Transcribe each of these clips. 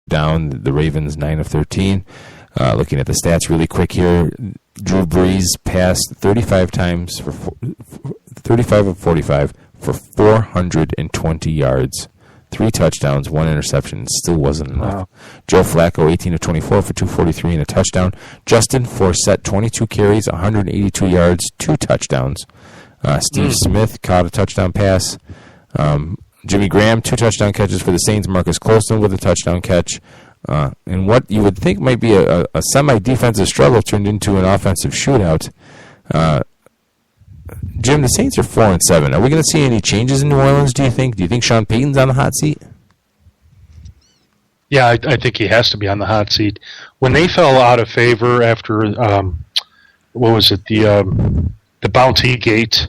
down. The Ravens 9 of 13. Looking at the stats really quick here, Drew Brees passed 35 times for 35 of 45 for 420 yards, 3 touchdowns, 1 interception. Still wasn't enough. Wow. Joe Flacco 18 of 24 for 243 and a touchdown. Justin Forsett 22 carries, 182 yards, 2 touchdowns. Steve Smith caught a touchdown pass. Jimmy Graham 2 touchdown catches for the Saints. Marcus Colston with a touchdown catch. And what you would think might be a semi-defensive struggle turned into an offensive shootout. Jim, the Saints are 4-7. Are we going to see any changes in New Orleans, do you think? Do you think Sean Payton's on the hot seat? Yeah, I think he has to be on the hot seat. When they fell out of favor after, the Bounty Gate,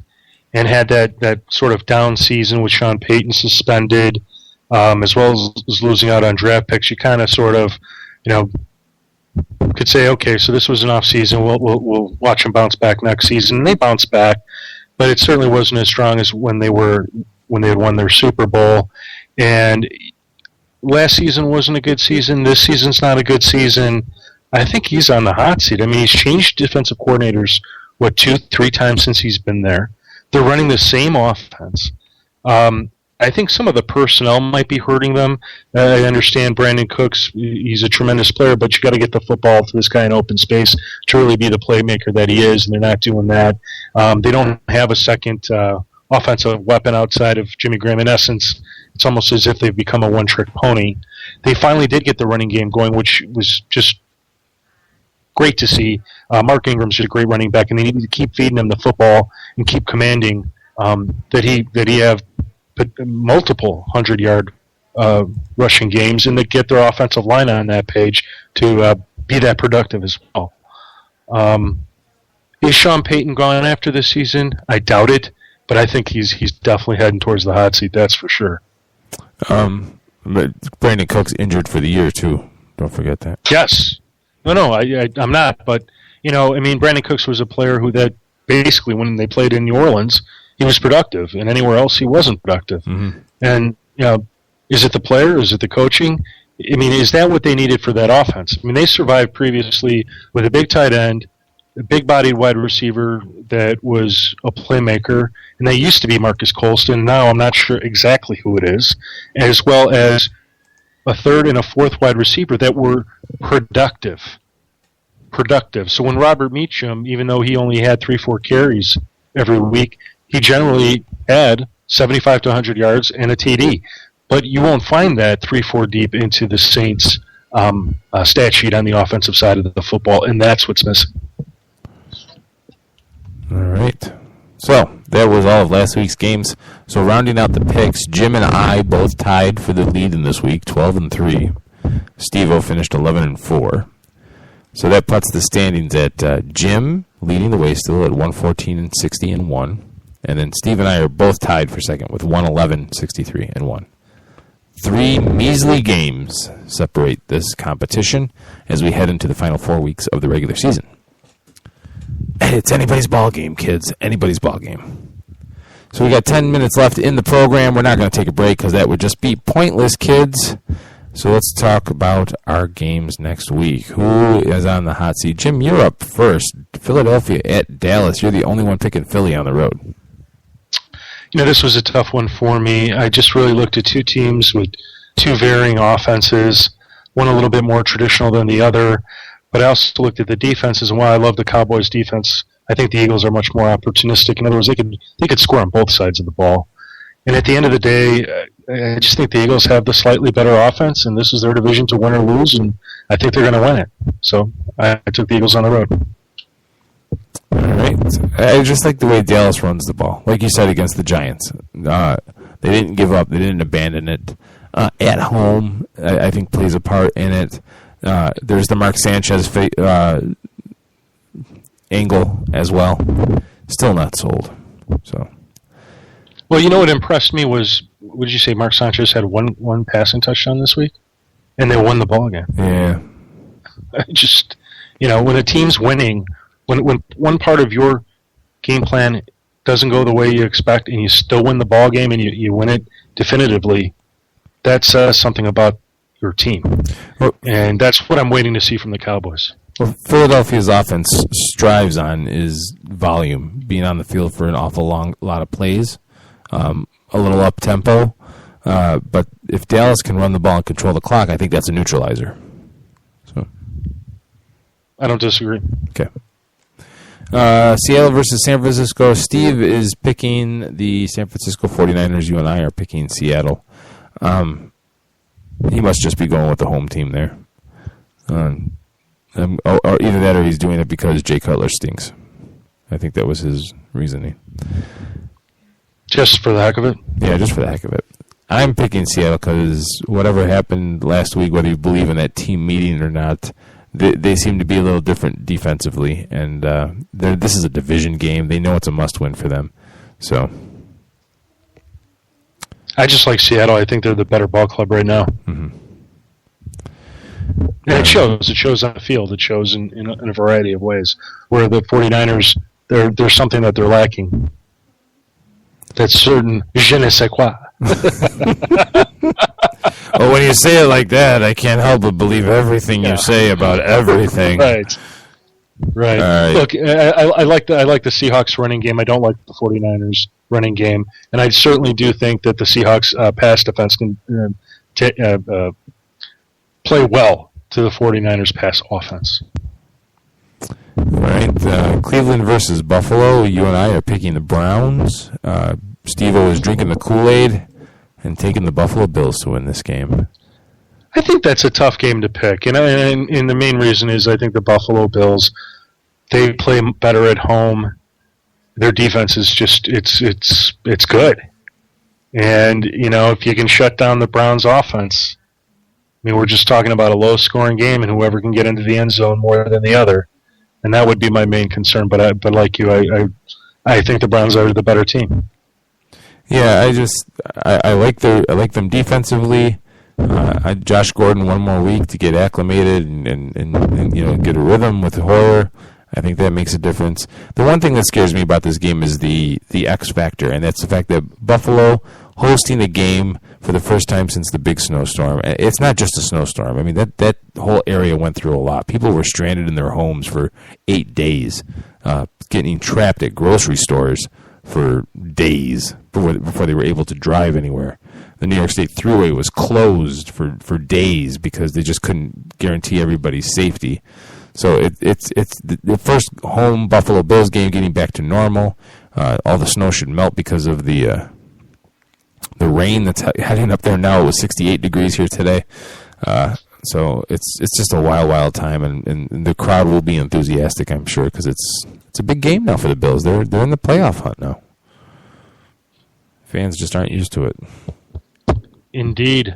and had that sort of down season with Sean Payton suspended, as well as losing out on draft picks, you kind of sort of, could say, okay, so this was an off season. We'll watch them bounce back next season. And they bounced back, but it certainly wasn't as strong as when they had won their Super Bowl. And last season wasn't a good season. This season's not a good season. I think he's on the hot seat. I mean, he's changed defensive coordinators 2-3 times since he's been there. They're running the same offense. I think some of the personnel might be hurting them. I understand Brandon Cooks, he's a tremendous player, but you got to get the football to this guy in open space to really be the playmaker that he is, and they're not doing that. They don't have a second offensive weapon outside of Jimmy Graham. In essence, it's almost as if they've become a one-trick pony. They finally did get the running game going, which was just great to see. Mark Ingram's just a great running back, and they need to keep feeding him the football and keep commanding that he have multiple 100-yard rushing games, and to get their offensive line on that page to be that productive as well. Is Sean Payton gone after this season? I doubt it, but I think he's definitely heading towards the hot seat. That's for sure. But Brandon Cook's injured for the year too. Don't forget that. Yes. No, I'm not. But Brandon Cooks was a player who that basically when they played in New Orleans, he was productive, and anywhere else he wasn't productive. Mm-hmm. And is it the player? Is it the coaching? I mean, is that what they needed for that offense? I mean, they survived previously with a big tight end, a big-bodied wide receiver that was a playmaker, and they used to be Marcus Colston. Now I'm not sure exactly who it is, as well as a third and a fourth wide receiver that were productive. So when Robert Meacham, even though he only had 3-4 carries every week, he generally had 75 to 100 yards and a TD. But you won't find that 3-4 deep into the Saints' stat sheet on the offensive side of the football, and that's what's missing. All right. So that was all of last week's games. So rounding out the picks, Jim and I both tied for the lead in this week, 12-3. Steve-O finished 11-4. So that puts the standings at Jim leading the way still at 114 60-1. And then Steve and I are both tied for second with 111 63-1. 3 measly games separate this competition as we head into the final 4 weeks of the regular season. It's anybody's ball game, kids. Anybody's ball game. So we got 10 minutes left in the program. We're not going to take a break because that would just be pointless, kids. So let's talk about our games next week. Who is on the hot seat? Jim, you're up first. Philadelphia at Dallas. You're the only one picking Philly on the road. This was a tough one for me. I just really looked at 2 teams with 2 varying offenses, one a little bit more traditional than the other. But I also looked at the defenses, and while I love the Cowboys' defense, I think the Eagles are much more opportunistic. In other words, they could score on both sides of the ball. And at the end of the day, I just think the Eagles have the slightly better offense, and this is their division to win or lose, and I think they're going to win it. So I took the Eagles on the road. All right. I just like the way Dallas runs the ball. Like you said, against the Giants. They didn't give up. They didn't abandon it. At home, I think plays a part in it. There's the Mark Sanchez angle as well. Still not sold. So. Well, what impressed me was, what did you say, Mark Sanchez had one passing touchdown this week? And they won the ball game. Yeah. Just, when a team's winning, when one part of your game plan doesn't go the way you expect and you still win the ball game and you win it definitively, that says something about your team. And that's what I'm waiting to see from the Cowboys. What Philadelphia's offense strives on is volume, being on the field for an awful lot of plays, a little up-tempo. But if Dallas can run the ball and control the clock, I think that's a neutralizer. So, I don't disagree. Okay. Seattle versus San Francisco. Steve is picking the San Francisco 49ers. You and I are picking Seattle. He must just be going with the home team there. Or either that or he's doing it because Jay Cutler stinks. I think that was his reasoning. Just for the heck of it? Yeah, just for the heck of it. I'm picking Seattle because whatever happened last week, whether you believe in that team meeting or not, they seem to be a little different defensively, and this is a division game. They know it's a must-win for them. So, I just like Seattle. I think they're the better ball club right now. Mm-hmm. And it shows. It shows on the field. It shows in a variety of ways. Where the 49ers, there's something that they're lacking. That's certain je ne sais quoi. Well, when you say it like that, I can't help but believe everything you say about everything. Right. Look, I like the Seahawks running game. I don't like the 49ers running game, and I certainly do think that the Seahawks pass defense can play well to the 49ers pass offense. All right, Cleveland versus Buffalo. You and I are picking the Browns. Steve-O is drinking the Kool-Aid and taking the Buffalo Bills to win this game. I think that's a tough game to pick, and the main reason is I think the Buffalo Bills, they play better at home. Their defense is just it's good, and if you can shut down the Browns' offense, I mean we're just talking about a low-scoring game, and whoever can get into the end zone more than the other, and that would be my main concern. But like you, I think the Browns are the better team. Yeah, I like them defensively. Josh Gordon one more week to get acclimated and get a rhythm with Hoyer. I think that makes a difference. The one thing that scares me about this game is the X factor, and that's the fact that Buffalo hosting a game for the first time since the big snowstorm. It's not just a snowstorm. I mean that whole area went through a lot. People were stranded in their homes for 8 days, getting trapped at grocery stores for days before they were able to drive anywhere. The New York State Thruway was closed for days because they just couldn't guarantee everybody's safety. So it's the first home Buffalo Bills game getting back to normal. All the snow should melt because of the rain that's heading up there now. It was 68 degrees here today. So it's just a wild time, and the crowd will be enthusiastic, I'm sure, because it's a big game now for the Bills. They're in the playoff hunt now. Fans just aren't used to it. Indeed.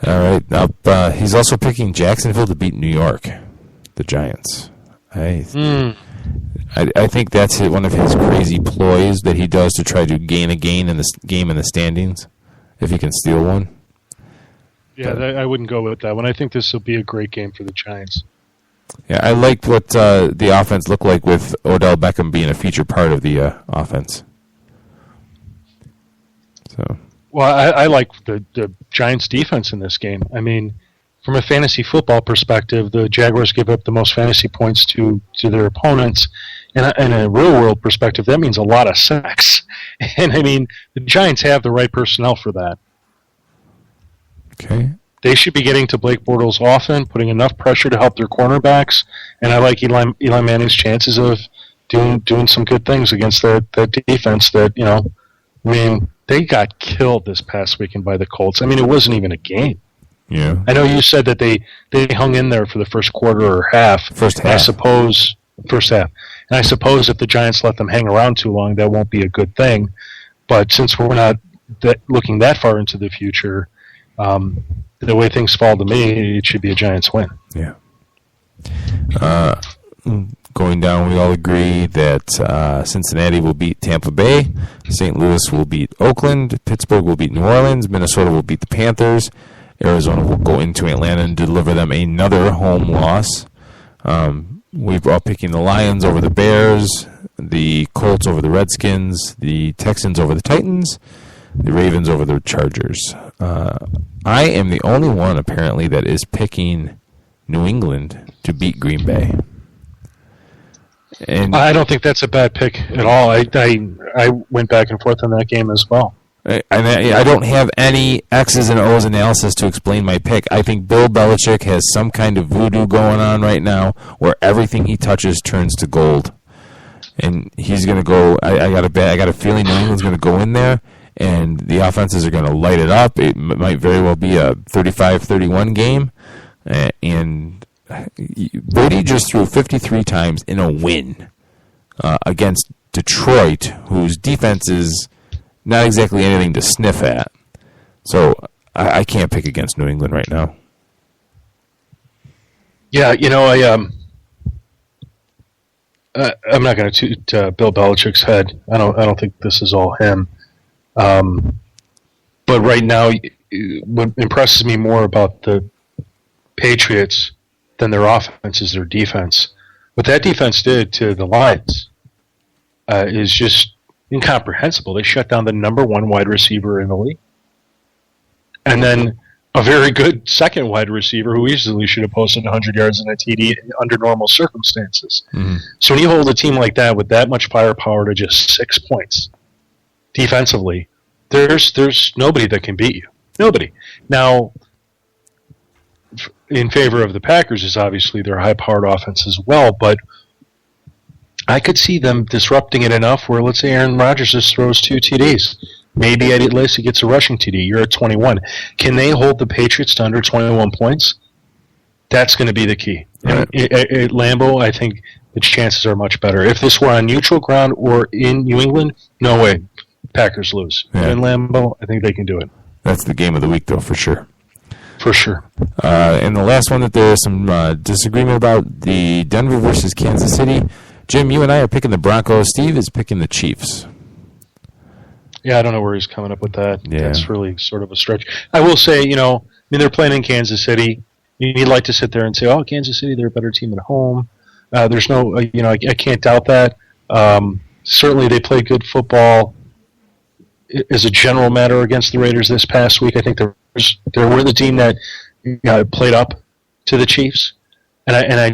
All right. Now he's also picking Jacksonville to beat New York, the Giants. I think that's one of his crazy ploys that he does to try to gain a gain in the game in the standings, if he can steal one. Yeah, I wouldn't go with that one. I think this will be a great game for the Giants. Yeah, I liked what the offense looked like with Odell Beckham being a feature part of the offense. So. Well, I like the Giants' defense in this game. I mean, from a fantasy football perspective, the Jaguars give up the most fantasy points to their opponents. And in a real-world perspective, that means a lot of sacks. And, I mean, the Giants have the right personnel for that. Okay. They should be getting to Blake Bortles often, putting enough pressure to help their cornerbacks. And I like Eli Manning's chances of doing some good things against that defense that, I mean, they got killed this past weekend by the Colts. I mean, it wasn't even a game. Yeah. I know you said that they hung in there for the first quarter or half. First half. First half. And I suppose if the Giants let them hang around too long, that won't be a good thing. But since we're not looking that far into the future, the way things fall to me, it should be a Giants win. Yeah. Going down, we all agree that Cincinnati will beat Tampa Bay, St. Louis will beat Oakland, Pittsburgh will beat New Orleans, Minnesota will beat the Panthers, Arizona will go into Atlanta and deliver them another home loss. We're all picking the Lions over the Bears, the Colts over the Redskins, the Texans over the Titans, the Ravens over the Chargers. I am the only one, apparently, that is picking New England to beat Green Bay. And I don't think that's a bad pick at all. I went back and forth on that game as well. I don't have any X's and O's analysis to explain my pick. I think Bill Belichick has some kind of voodoo going on right now where everything he touches turns to gold. And he's going to go. I got a feeling New England's going to go in there, and the offenses are going to light it up. It might very well be a 35-31 game. And Brady just threw 53 times in a win against Detroit, whose defense is not exactly anything to sniff at. So I can't pick against New England right now. Yeah, I'm not going to toot Bill Belichick's head. I don't think this is all him. But right now, what impresses me more about the Patriots than their offense is their defense. What that defense did to the Lions is just incomprehensible. They shut down the number one wide receiver in the league. And then a very good second wide receiver who easily should have posted 100 yards and a TD under normal circumstances. Mm-hmm. So when you hold a team like that with that much firepower to just 6 points defensively, there's nobody that can beat you. Nobody. Now, in favor of the Packers is obviously their high-powered offense as well, but I could see them disrupting it enough where, let's say, Aaron Rodgers just throws 2 TDs. Maybe Eddie Lacy gets a rushing TD. You're at 21. Can they hold the Patriots to under 21 points? That's going to be the key. Right. At Lambeau, I think the chances are much better. If this were on neutral ground or in New England, no way. Packers lose. Yeah. In Lambeau, I think they can do it. That's the game of the week, though, for sure. For sure. And the last one that there's some disagreement about, the Denver versus Kansas City. Jim, you and I are picking the Broncos. Steve is picking the Chiefs. Yeah, I don't know where he's coming up with that. Yeah. That's really sort of a stretch. I will say, they're playing in Kansas City. You'd like to sit there and say, oh, Kansas City, they're a better team at home. There's no, I can't doubt that. Certainly they played good football as a general matter against the Raiders this past week. I think they were the team that played up to the Chiefs. And I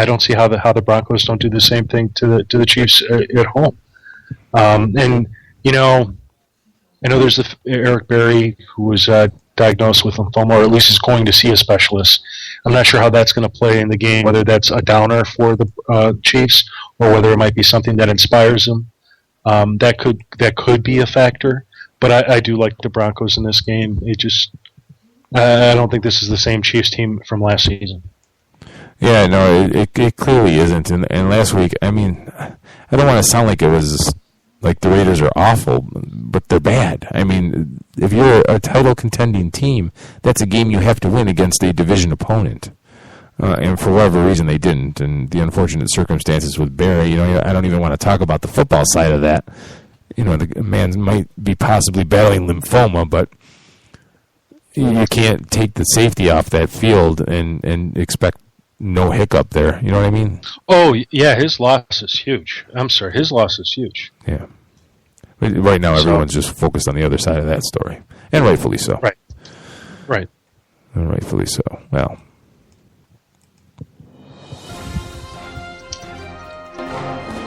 don't see how the Broncos don't do the same thing to the Chiefs at home. I know there's Eric Berry who was diagnosed with lymphoma, or at least is going to see a specialist. I'm not sure how that's going to play in the game, whether that's a downer for the Chiefs or whether it might be something that inspires them. That could be a factor. But I do like the Broncos in this game. I don't think this is the same Chiefs team from last season. Yeah, no, it clearly isn't. And last week, I mean, I don't want to sound like it was like the Raiders are awful, but they're bad. I mean, if you're a title contending team, that's a game you have to win against a division opponent. And for whatever reason, they didn't. And the unfortunate circumstances with Barry, I don't even want to talk about the football side of that. The man might be possibly battling lymphoma, but you can't take the safety off that field and expect no hiccup there. You know what I mean? Oh, yeah, his loss is huge. I'm sorry, his loss is huge. Yeah. Right now, everyone's just focused on the other side of that story. And rightfully so. Right. And rightfully so. Well.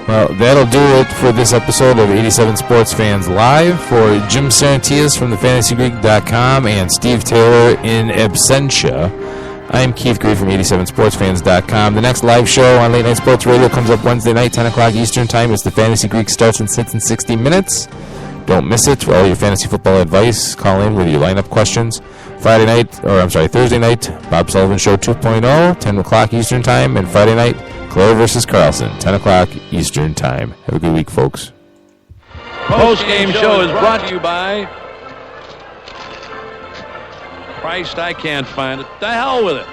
Well, that'll do it for this episode of 87 Sports Fans Live. For Jim Saranteas from thefantasygreek.com and Steve Taylor in absentia, I'm Keith Grieve from 87sportsfans.com. The next live show on Late Night Sports Radio comes up Wednesday night, 10 o'clock Eastern Time. It's the Fantasy Greek starts and sits in 60 minutes. Don't miss it. For all your fantasy football advice, call in with your lineup questions. Thursday night, Bob Sullivan Show 2.0, 10 o'clock Eastern Time. And Friday night, Claire versus Carlson, 10 o'clock Eastern Time. Have a good week, folks. Post-game show is brought to you by Christ, I can't find it. The hell with it.